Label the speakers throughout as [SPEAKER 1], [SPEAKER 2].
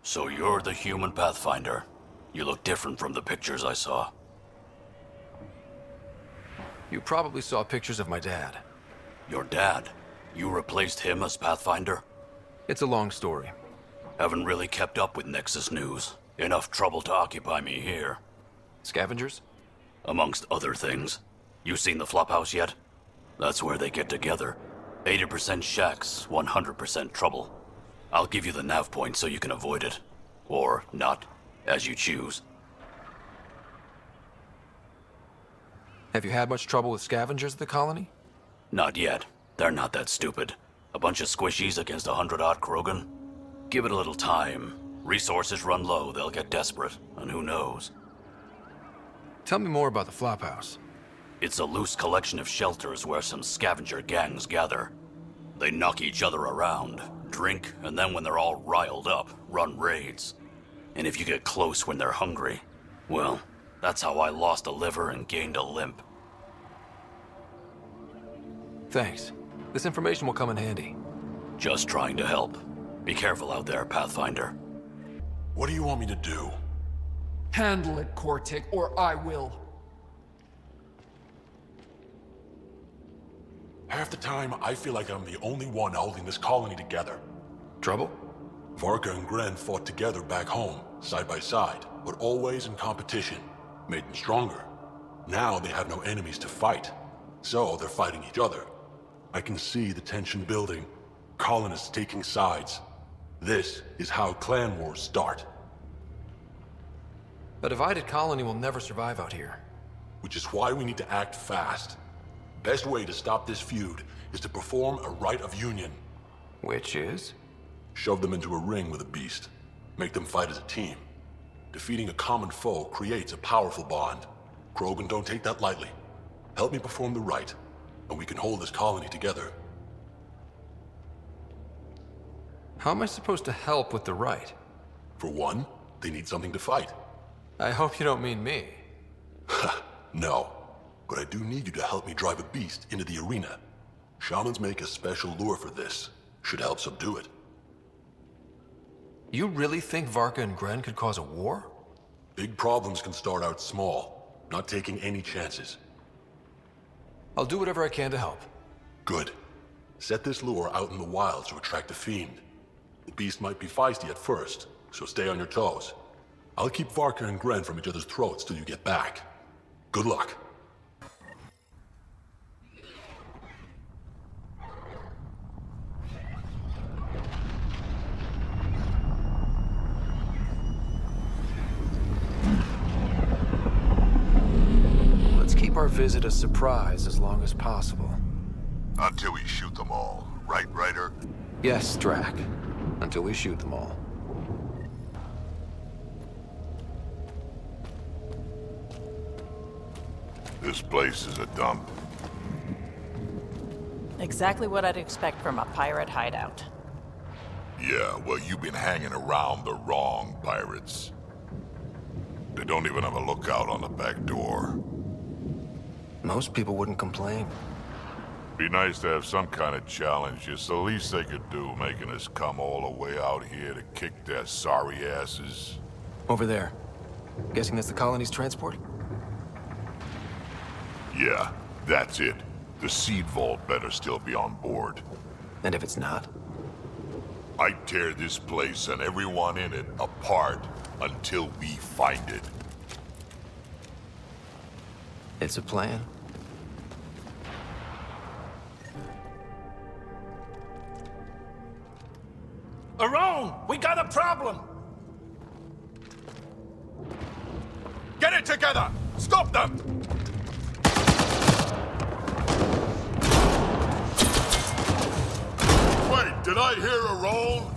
[SPEAKER 1] So you're the human Pathfinder. You look different from the pictures I saw.
[SPEAKER 2] You probably saw pictures of my dad.
[SPEAKER 1] Your dad? You replaced him as Pathfinder?
[SPEAKER 2] It's a long story.
[SPEAKER 1] Haven't really kept up with Nexus news. Enough trouble to occupy me here.
[SPEAKER 2] Scavengers?
[SPEAKER 1] Amongst other things. You seen the Flophouse yet? That's where they get together. 80% shacks, 100% trouble. I'll give you the nav point so you can avoid it. Or not, as you choose.
[SPEAKER 2] Have you had much trouble with scavengers at the colony?
[SPEAKER 1] Not yet. They're not that stupid. A bunch of squishies against 100-odd Krogan? Give it a little time. Resources run low, they'll get desperate, and who knows?
[SPEAKER 2] Tell me more about the Flophouse.
[SPEAKER 1] It's a loose collection of shelters where some scavenger gangs gather. They knock each other around, drink, and then when they're all riled up, run raids. And if you get close when they're hungry, well, that's how I lost a liver and gained a limp.
[SPEAKER 2] Thanks. This information will come in handy.
[SPEAKER 1] Just trying to help. Be careful out there, Pathfinder.
[SPEAKER 3] What do you want me to do?
[SPEAKER 4] Handle it, Cortic, or I will.
[SPEAKER 3] Half the time, I feel like I'm the only one holding this colony together.
[SPEAKER 2] Trouble?
[SPEAKER 3] Varka and Gren fought together back home, side by side, but always in competition. Made them stronger. Now they have no enemies to fight, so they're fighting each other. I can see the tension building, colonists taking sides. This is how clan wars start.
[SPEAKER 2] A divided colony will never survive out here.
[SPEAKER 3] Which is why we need to act fast. Best way to stop this feud is to perform a rite of union.
[SPEAKER 2] Which is?
[SPEAKER 3] Shove them into a ring with a beast. Make them fight as a team. Defeating a common foe creates a powerful bond. Krogan don't take that lightly. Help me perform the rite, and we can hold this colony together.
[SPEAKER 2] How am I supposed to help with the rite?
[SPEAKER 3] For one, they need something to fight.
[SPEAKER 2] I hope you don't mean me.
[SPEAKER 3] No, but I do need you to help me drive a beast into the arena. Shamans make a special lure for this. Should help subdue it.
[SPEAKER 2] You really think Varka and Gren could cause a war?
[SPEAKER 3] Big problems can start out small, not taking any chances.
[SPEAKER 2] I'll do whatever I can to help.
[SPEAKER 3] Good. Set this lure out in the wilds to attract the fiend. The beast might be feisty at first, so stay on your toes. I'll keep Varka and Gren from each other's throats till you get back. Good luck.
[SPEAKER 2] Let's keep our visit a surprise as long as possible.
[SPEAKER 5] Until we shoot them all, right, Ryder?
[SPEAKER 2] Yes, Drac. Until we shoot them all.
[SPEAKER 5] This place is a dump.
[SPEAKER 6] Exactly what I'd expect from a pirate hideout.
[SPEAKER 5] Yeah, well, you've been hanging around the wrong pirates. They don't even have a lookout on the back door.
[SPEAKER 2] Most people wouldn't complain.
[SPEAKER 5] Be nice to have some kind of challenge. It's the least they could do, making us come all the way out here to kick their sorry asses.
[SPEAKER 2] Over there. Guessing that's the colony's transport?
[SPEAKER 5] Yeah, that's it. The seed vault better still be on board.
[SPEAKER 2] And if it's not?
[SPEAKER 5] I'd tear this place and everyone in it apart until we find it.
[SPEAKER 2] It's a plan.
[SPEAKER 7] Around! We got a problem! Get it together! Stop them!
[SPEAKER 5] Wait, did I hear a roll?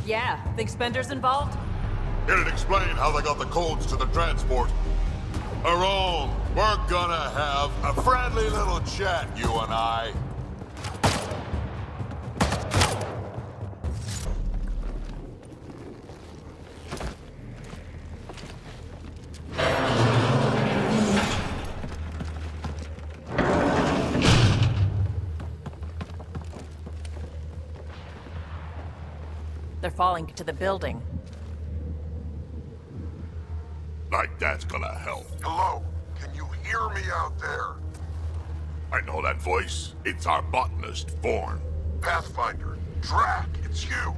[SPEAKER 6] Yeah, think Spender's involved?
[SPEAKER 5] It'd explain how they got the codes to the transport. Aaron, we're gonna have a friendly little chat, you and I.
[SPEAKER 6] They're falling to the building.
[SPEAKER 5] Like that's gonna help.
[SPEAKER 8] Hello? Can you hear me out there?
[SPEAKER 5] I know that voice. It's our botanist, Vorn.
[SPEAKER 8] Pathfinder, Drac, it's you.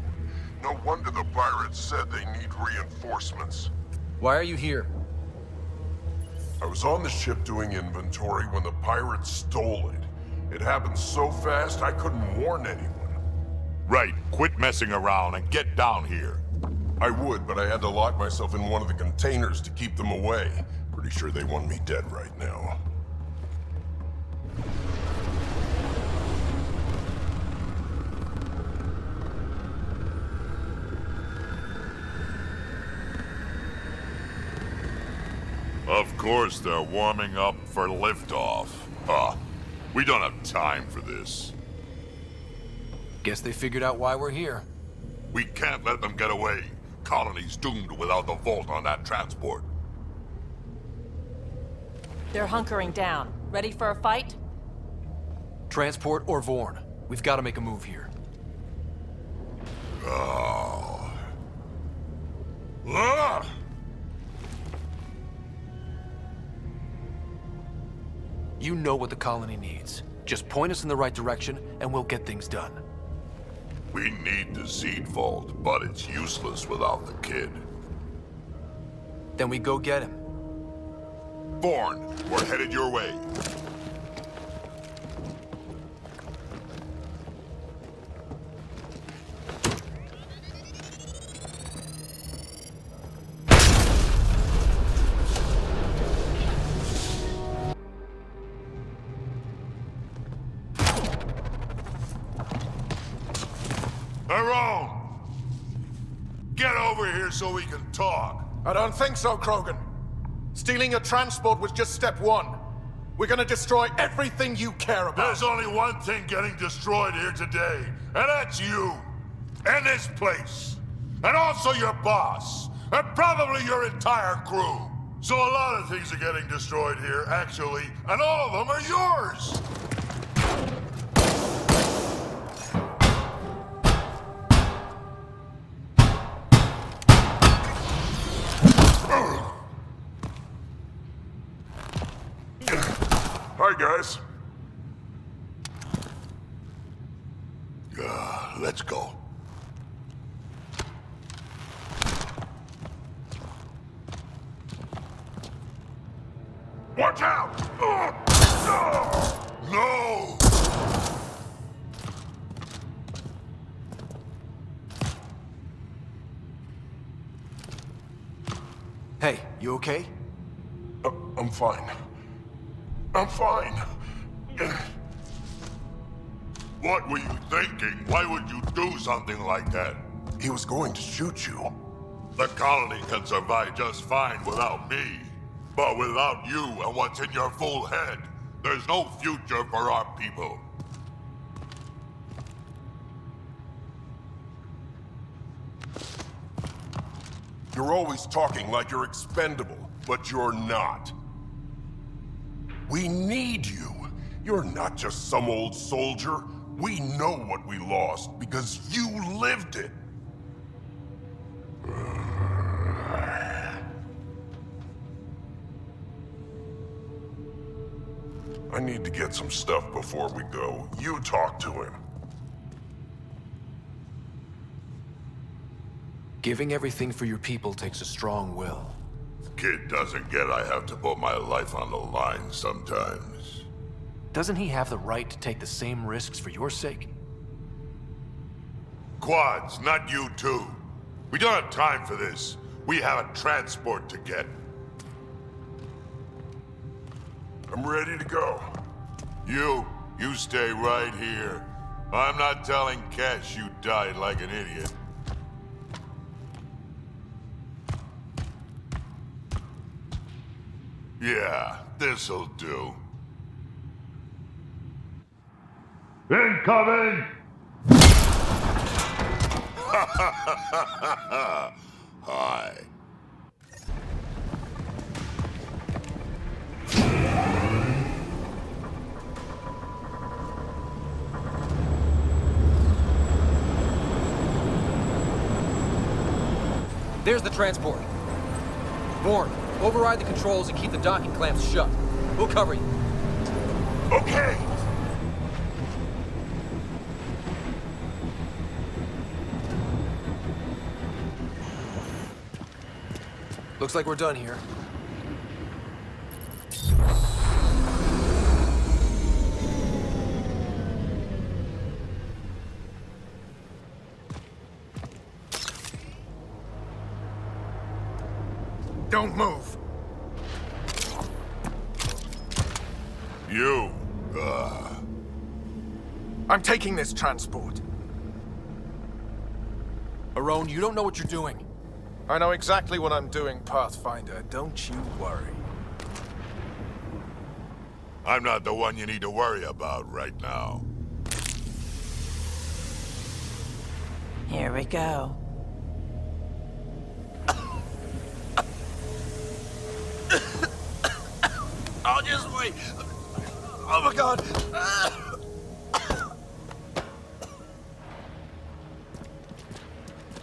[SPEAKER 8] No wonder the pirates said they need reinforcements.
[SPEAKER 2] Why are you here?
[SPEAKER 8] I was on the ship doing inventory when the pirates stole it. It happened so fast I couldn't warn anyone.
[SPEAKER 5] Right, quit messing around and get down here.
[SPEAKER 8] I would, but I had to lock myself in one of the containers to keep them away. Pretty sure they want me dead right now.
[SPEAKER 5] Of course they're warming up for liftoff. We don't have time for this.
[SPEAKER 2] Guess they figured out why we're here.
[SPEAKER 5] We can't let them get away. Colony's doomed without the vault on that transport.
[SPEAKER 6] They're hunkering down. Ready for a fight?
[SPEAKER 2] Transport or Vorn. We've got to make a move here.
[SPEAKER 5] Oh. Ah!
[SPEAKER 2] You know what the colony needs. Just point us in the right direction, and we'll get things done.
[SPEAKER 5] We need the seed vault, but it's useless without the kid.
[SPEAKER 2] Then we go get him.
[SPEAKER 5] Vorn, we're headed your way. Tyrone! Get over here so we can talk.
[SPEAKER 7] I don't think so, Krogan. Stealing a transport was just step one. We're gonna destroy everything you care about.
[SPEAKER 5] There's only one thing getting destroyed here today, and that's you. And this place. And also your boss. And probably your entire crew. So a lot of things are getting destroyed here, actually, and all of them are yours!
[SPEAKER 8] Hi, guys.
[SPEAKER 5] Let's go.
[SPEAKER 8] Watch out!
[SPEAKER 5] No!
[SPEAKER 2] Hey, you okay?
[SPEAKER 8] I'm fine. I'm fine.
[SPEAKER 5] What were you thinking? Why would you do something like that?
[SPEAKER 8] He was going to shoot you.
[SPEAKER 5] The colony can survive just fine without me. But without you and what's in your full head, there's no future for our people.
[SPEAKER 8] You're always talking like you're expendable, but you're not. We need you. You're not just some old soldier. We know what we lost because you lived it. I need to get some stuff before we go. You talk to him.
[SPEAKER 2] Giving everything for your people takes a strong will.
[SPEAKER 5] Kid doesn't get I have to put my life on the line sometimes.
[SPEAKER 2] Doesn't he have the right to take the same risks for your sake?
[SPEAKER 5] Quads, not you too. We don't have time for this. We have a transport to get.
[SPEAKER 8] I'm ready to go.
[SPEAKER 5] You stay right here. I'm not telling Cash you died like an idiot. Yeah, this'll do. Incoming! Hi.
[SPEAKER 2] There's the transport. Bourne, override the controls and keep the docking clamps shut. We'll cover you.
[SPEAKER 8] Okay!
[SPEAKER 2] Looks like we're done here.
[SPEAKER 7] Don't move.
[SPEAKER 5] You,
[SPEAKER 7] I'm taking this transport.
[SPEAKER 2] Arone, you don't know what you're doing.
[SPEAKER 7] I know exactly what I'm doing, Pathfinder. Don't you worry.
[SPEAKER 5] I'm not the one you need to worry about right now.
[SPEAKER 6] Here we go.
[SPEAKER 5] I'll just wait. Oh my god.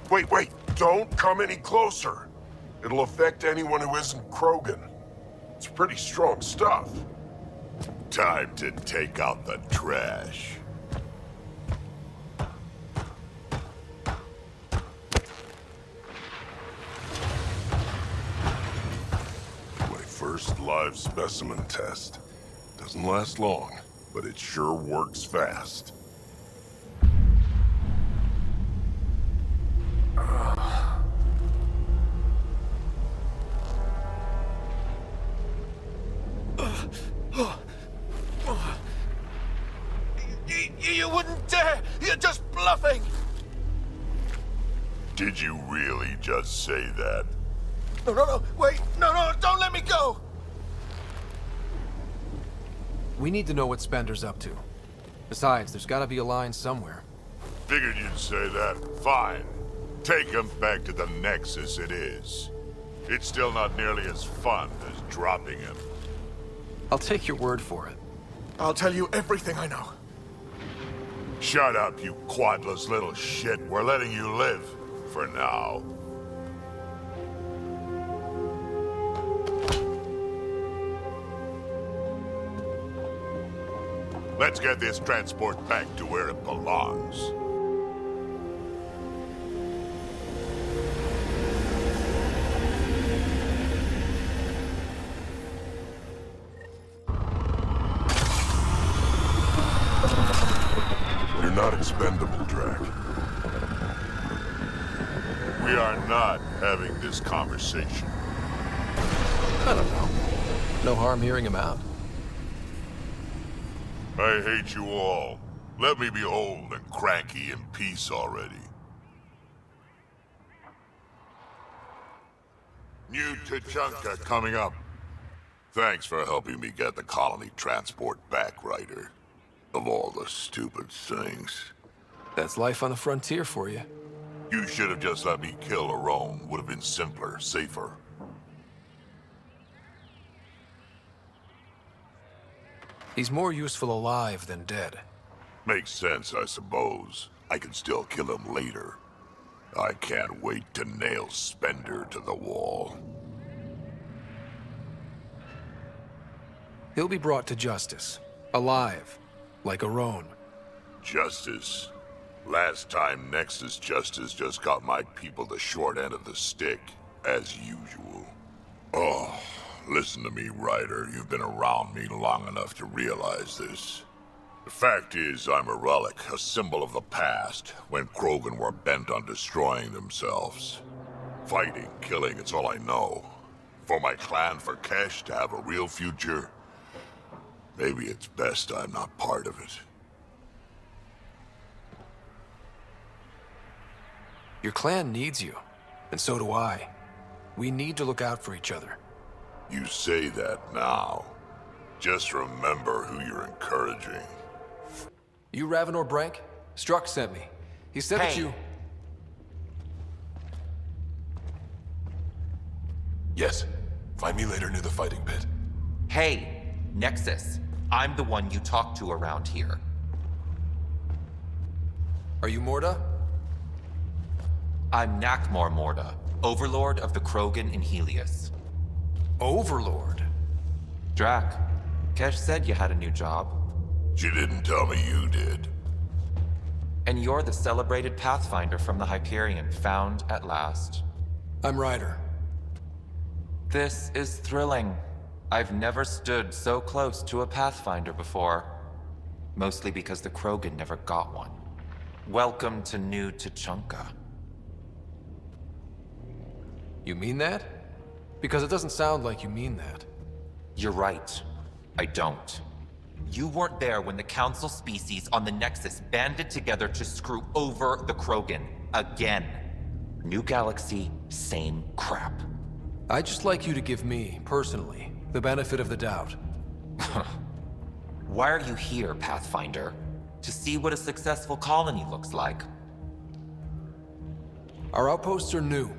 [SPEAKER 8] Wait, don't come any closer. It'll affect anyone who isn't Krogan. It's pretty strong stuff.
[SPEAKER 5] Time to take out the trash.
[SPEAKER 8] My first live specimen test. Doesn't last long, but it sure works fast.
[SPEAKER 7] You wouldn't dare! You're just bluffing!
[SPEAKER 5] Did you really just say that?
[SPEAKER 7] No, wait! No, don't let me go!
[SPEAKER 2] We need to know what Spender's up to. Besides, there's gotta be a line somewhere.
[SPEAKER 5] Figured you'd say that. Fine. Take him back to the Nexus it is. It's still not nearly as fun as dropping him.
[SPEAKER 2] I'll take your word for it.
[SPEAKER 7] I'll tell you everything I know.
[SPEAKER 5] Shut up, you quadless little shit. We're letting you live. For now. Let's get this transport back to where it belongs.
[SPEAKER 8] You're not expendable, Drac.
[SPEAKER 5] We are not having this conversation.
[SPEAKER 2] I don't know. No harm hearing him out.
[SPEAKER 5] I hate you all. Let me be old and cranky in peace already. New Tachanka coming up. Thanks for helping me get the colony transport back, Ryder. Of all the stupid things.
[SPEAKER 2] That's life on the frontier for you.
[SPEAKER 5] You should have just let me kill Arone. Would have been simpler, safer.
[SPEAKER 2] He's more useful alive than dead.
[SPEAKER 5] Makes sense, I suppose. I can still kill him later. I can't wait to nail Spender to the wall.
[SPEAKER 2] He'll be brought to justice. Alive. Like Arone.
[SPEAKER 5] Justice. Last time Nexus Justice just got my people the short end of the stick, as usual. Oh, listen to me, Ryder. You've been around me long enough to realize this. The fact is, I'm a relic, a symbol of the past, when Krogan were bent on destroying themselves. Fighting, killing, it's all I know. For my clan, for Kesh to have a real future, maybe it's best I'm not part of it.
[SPEAKER 2] Your clan needs you, and so do I. We need to look out for each other.
[SPEAKER 5] You say that now. Just remember who you're encouraging.
[SPEAKER 2] You Ravenor Brank? Struck sent me. He said that you...
[SPEAKER 3] Yes. Find me later near the fighting pit.
[SPEAKER 9] Hey, Nexus. I'm the one you talk to around here.
[SPEAKER 2] Are you Morda?
[SPEAKER 9] I'm Nakmor Morda, Overlord of the Krogan in Helios.
[SPEAKER 2] Overlord?
[SPEAKER 9] Drac, Kesh said you had a new job.
[SPEAKER 5] She didn't tell me you did.
[SPEAKER 9] And you're the celebrated Pathfinder from the Hyperion, found at last.
[SPEAKER 2] I'm Ryder.
[SPEAKER 9] This is thrilling. I've never stood so close to a Pathfinder before. Mostly because the Krogan never got one. Welcome to New Tuchanka.
[SPEAKER 2] You mean that? Because it doesn't sound like you mean that.
[SPEAKER 9] You're right. I don't. You weren't there when the Council species on the Nexus banded together to screw over the Krogan. Again. New galaxy, same crap.
[SPEAKER 2] I'd just like you to give me, personally, the benefit of the doubt.
[SPEAKER 9] Why are you here, Pathfinder? To see what a successful colony looks like.
[SPEAKER 2] Our outposts are new.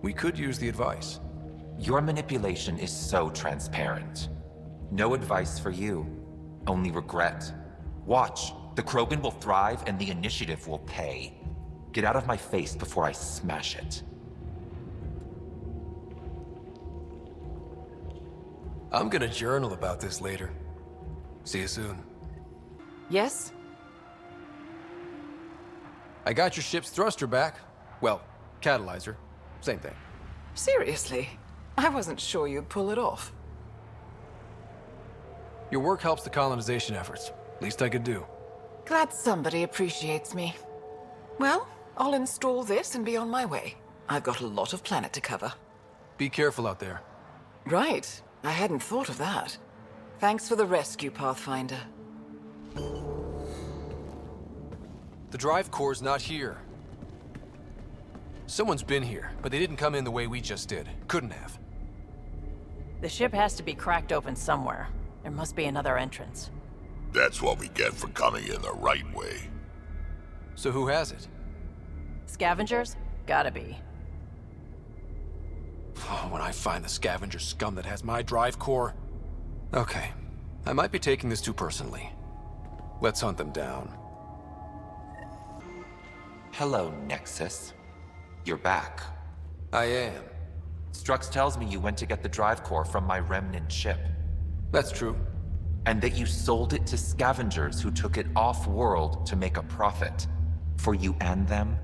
[SPEAKER 2] We could use the advice.
[SPEAKER 9] Your manipulation is so transparent. No advice for you. Only regret. Watch. The Krogan will thrive and the initiative will pay. Get out of my face before I smash it.
[SPEAKER 2] I'm gonna journal about this later. See you soon.
[SPEAKER 6] Yes?
[SPEAKER 2] I got your ship's thruster back. Well, catalyzer. Same thing.
[SPEAKER 6] Seriously? I wasn't sure you'd pull it off.
[SPEAKER 2] Your work helps the colonization efforts. Least I could do.
[SPEAKER 6] Glad somebody appreciates me. Well, I'll install this and be on my way. I've got a lot of planet to cover.
[SPEAKER 2] Be careful out there.
[SPEAKER 6] Right. I hadn't thought of that. Thanks for the rescue, Pathfinder.
[SPEAKER 2] The drive core's not here. Someone's been here, but they didn't come in the way we just did. Couldn't have.
[SPEAKER 10] The ship has to be cracked open somewhere. There must be another entrance.
[SPEAKER 5] That's what we get for coming in the right way.
[SPEAKER 2] So who has it?
[SPEAKER 10] Scavengers? Gotta be.
[SPEAKER 2] Oh, when I find the scavenger scum that has my drive core... Okay, I might be taking this too personally. Let's hunt them down.
[SPEAKER 9] Hello, Nexus. You're back.
[SPEAKER 2] I am.
[SPEAKER 9] Strux tells me you went to get the drive core from my remnant ship.
[SPEAKER 2] That's true.
[SPEAKER 9] And that you sold it to scavengers who took it off-world to make a profit. For you and them?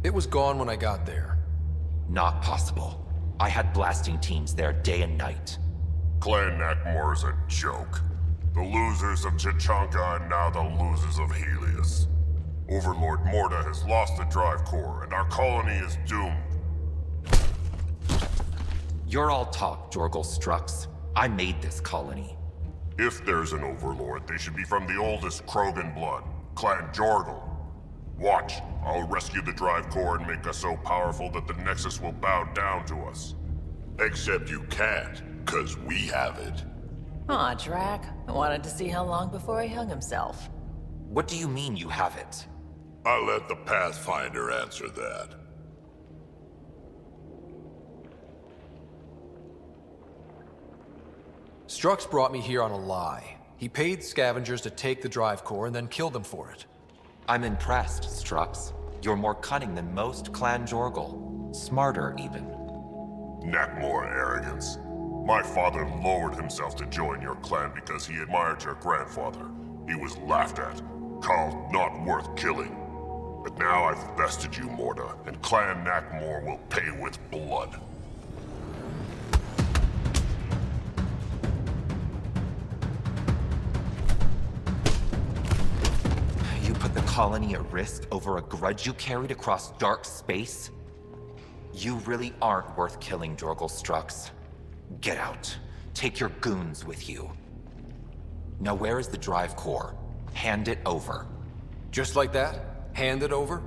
[SPEAKER 2] It was gone when I got there.
[SPEAKER 9] Not possible. I had blasting teams there day and night.
[SPEAKER 8] Clan Nakmor is a joke. The losers of Tuchanka and now the losers of Helios. Overlord Morda has lost the drive core, and our colony is doomed.
[SPEAKER 9] You're all talk, Jorgal Strux. I made this colony.
[SPEAKER 8] If there's an overlord, they should be from the oldest Krogan blood, Clan Jorgal. Watch, I'll rescue the drive core and make us so powerful that the Nexus will bow down to us.
[SPEAKER 5] Except you can't, 'cause we have it.
[SPEAKER 10] Aw, Drac. I wanted to see how long before he hung himself.
[SPEAKER 9] What do you mean you have it?
[SPEAKER 5] I'll let the Pathfinder answer that.
[SPEAKER 2] Strux brought me here on a lie. He paid scavengers to take the drive core and then killed them for it.
[SPEAKER 9] I'm impressed, Strux. You're more cunning than most Clan Jorgal. Smarter, even.
[SPEAKER 8] Nakmor arrogance. My father lowered himself to join your clan because he admired your grandfather. He was laughed at, called not worth killing. But now I've bested you, Morda, and Clan Nakmor will pay with blood.
[SPEAKER 9] You put the colony at risk over a grudge you carried across dark space? You really aren't worth killing, Jorgal Strux. Get out. Take your goons with you. Now where is the drive core? Hand it over.
[SPEAKER 2] Just like that? Hand it over?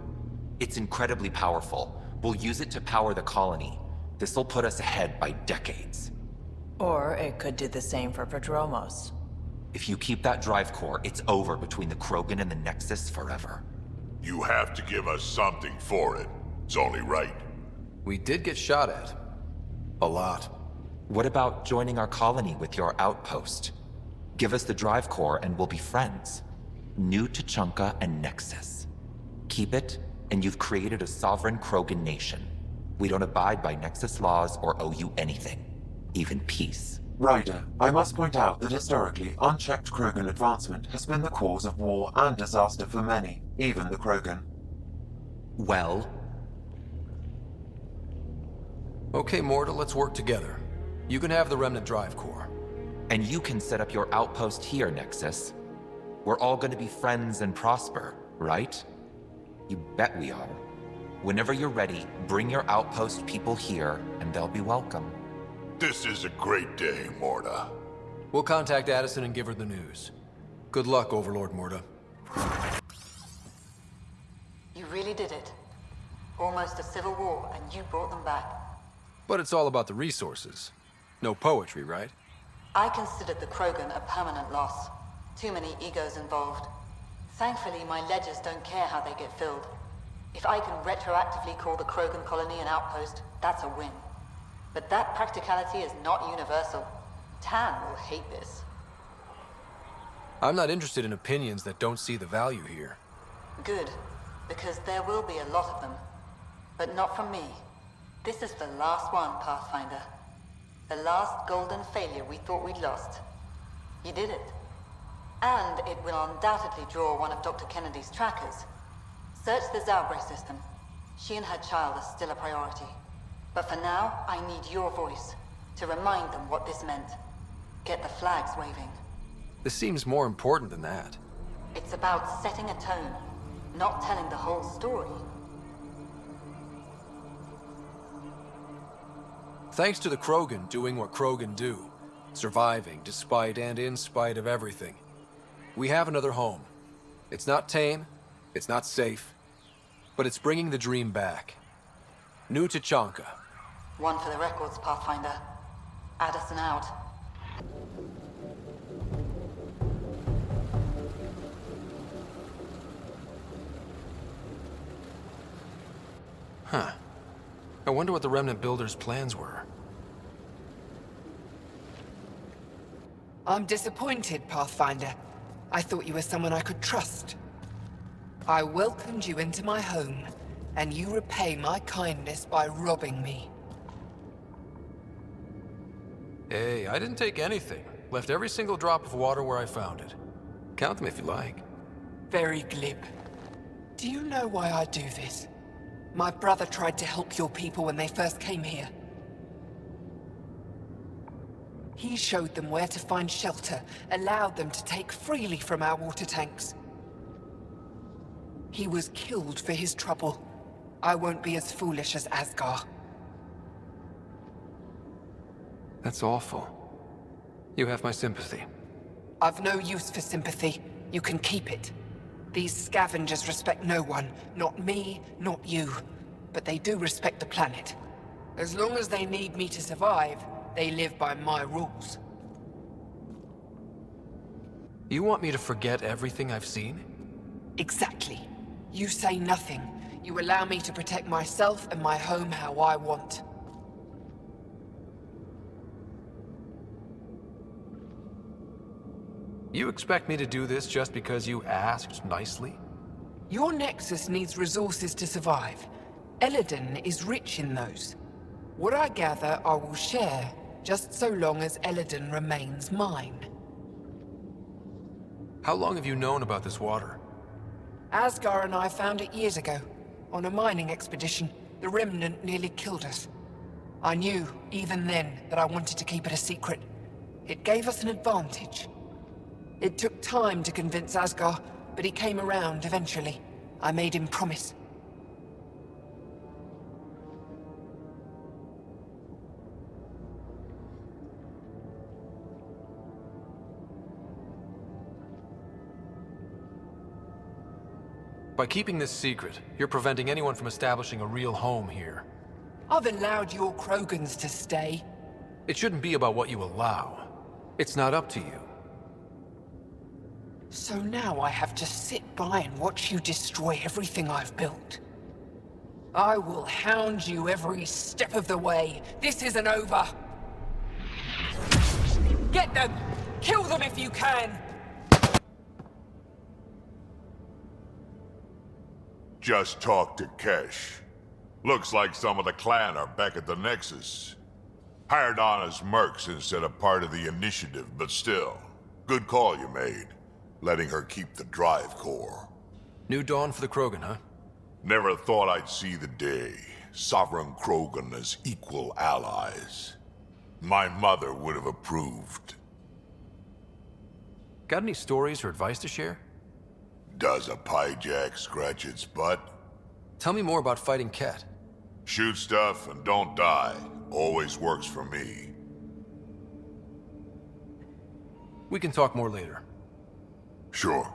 [SPEAKER 9] It's incredibly powerful. We'll use it to power the colony. This'll put us ahead by decades.
[SPEAKER 10] Or it could do the same for Prodromos.
[SPEAKER 9] If you keep that drive core, it's over between the Krogan and the Nexus forever.
[SPEAKER 5] You have to give us something for it. It's only right.
[SPEAKER 2] We did get shot at. A lot.
[SPEAKER 9] What about joining our colony with your outpost? Give us the drive core and we'll be friends. New Tuchanka and Nexus. Keep it, and you've created a sovereign Krogan nation. We don't abide by Nexus laws or owe you anything, even peace.
[SPEAKER 11] Ryder, I must point out that historically, unchecked Krogan advancement has been the cause of war and disaster for many, even the Krogan.
[SPEAKER 9] Well?
[SPEAKER 2] Okay, Morta, let's work together. You can have the Remnant Drive Core.
[SPEAKER 9] And you can set up your outpost here, Nexus. We're all gonna be friends and prosper, right? You bet we are. Whenever you're ready, bring your outpost people here, and they'll be welcome.
[SPEAKER 5] This is a great day, Morta.
[SPEAKER 2] We'll contact Addison and give her the news. Good luck, Overlord Morta.
[SPEAKER 12] You really did it. Almost a civil war, and you brought them back.
[SPEAKER 2] But it's all about the resources. No poetry, right?
[SPEAKER 12] I considered the Krogan a permanent loss. Too many egos involved. Thankfully, my ledgers don't care how they get filled. If I can retroactively call the Krogan colony an outpost, that's a win. But that practicality is not universal. Tan will hate this.
[SPEAKER 2] I'm not interested in opinions that don't see the value here.
[SPEAKER 12] Good, because there will be a lot of them. But not from me. This is the last one, Pathfinder. The last golden failure we thought we'd lost. You did it. And it will undoubtedly draw one of Dr. Kennedy's trackers. Search the Zaubre system. She and her child are still a priority. But for now, I need your voice to remind them what this meant. Get the flags waving.
[SPEAKER 2] This seems more important than that.
[SPEAKER 12] It's about setting a tone, not telling the whole story.
[SPEAKER 2] Thanks to the Krogan doing what Krogan do. Surviving despite and in spite of everything. We have another home. It's not tame, it's not safe, but it's bringing the dream back. New Tachanka.
[SPEAKER 12] One for the records, Pathfinder. Addison out.
[SPEAKER 2] Huh. I wonder what the Remnant Builders' plans were.
[SPEAKER 4] I'm disappointed, Pathfinder. I thought you were someone I could trust. I welcomed you into my home, and you repay my kindness by robbing me.
[SPEAKER 2] Hey, I didn't take anything. Left every single drop of water where I found it. Count them if you like.
[SPEAKER 4] Very glib. Do you know why I do this? My brother tried to help your people when they first came here. He showed them where to find shelter, allowed them to take freely from our water tanks. He was killed for his trouble. I won't be as foolish as Asgar.
[SPEAKER 2] That's awful. You have my sympathy.
[SPEAKER 4] I've no use for sympathy. You can keep it. These scavengers respect no one. Not me, not you. But they do respect the planet. As long as they need me to survive, they live by my rules.
[SPEAKER 2] You want me to forget everything I've seen?
[SPEAKER 4] Exactly. You say nothing. You allow me to protect myself and my home how I want.
[SPEAKER 2] You expect me to do this just because you asked nicely?
[SPEAKER 4] Your Nexus needs resources to survive. Eladin is rich in those. What I gather, I will share, just so long as Eladin remains mine.
[SPEAKER 2] How long have you known about this water?
[SPEAKER 4] Asgar and I found it years ago. On a mining expedition, the Remnant nearly killed us. I knew, even then, that I wanted to keep it a secret. It gave us an advantage. It took time to convince Asgar, but he came around eventually. I made him promise.
[SPEAKER 2] By keeping this secret, you're preventing anyone from establishing a real home here.
[SPEAKER 4] I've allowed your Krogans to stay.
[SPEAKER 2] It shouldn't be about what you allow. It's not up to you.
[SPEAKER 4] So now I have to sit by and watch you destroy everything I've built. I will hound you every step of the way. This isn't over. Get them! Kill them if you can!
[SPEAKER 5] Just talked to Kesh. Looks like some of the clan are back at the Nexus. Hired on as mercs instead of part of the initiative, but still. Good call you made, letting her keep the drive core.
[SPEAKER 2] New dawn for the Krogan, huh?
[SPEAKER 5] Never thought I'd see the day. Sovereign Krogan as equal allies. My mother would have approved.
[SPEAKER 2] Got any stories or advice to share?
[SPEAKER 5] Does a pyjak scratch its butt?
[SPEAKER 2] Tell me more about fighting Ket.
[SPEAKER 5] Shoot stuff and don't die. Always works for me.
[SPEAKER 2] We can talk more later.
[SPEAKER 5] Sure.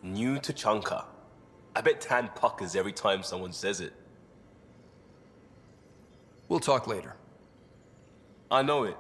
[SPEAKER 13] New to Chunka. I bet Tan puckers every time someone says it.
[SPEAKER 2] We'll talk later.
[SPEAKER 13] I know it.